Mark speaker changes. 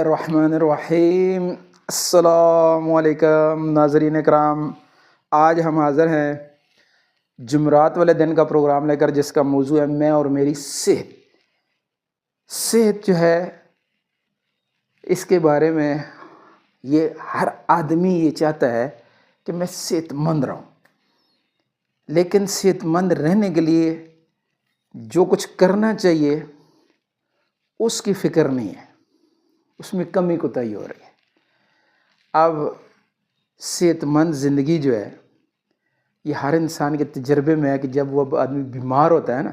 Speaker 1: الرحمن الرحیم۔ السلام علیکم ناظرین کرام، آج ہم حاضر ہیں جمعرات والے دن کا پروگرام لے کر، جس کا موضوع ہے میں اور میری صحت۔ صحت جو ہے، اس کے بارے میں یہ ہر آدمی یہ چاہتا ہے کہ میں صحت مند رہوں، لیکن صحت مند رہنے کے لیے جو کچھ کرنا چاہیے اس کی فکر نہیں ہے، اس میں کمی کوتاہی ہو رہی ہے۔ اب صحت مند زندگی جو ہے، یہ ہر انسان کے تجربے میں ہے کہ جب وہ آدمی بیمار ہوتا ہے نا،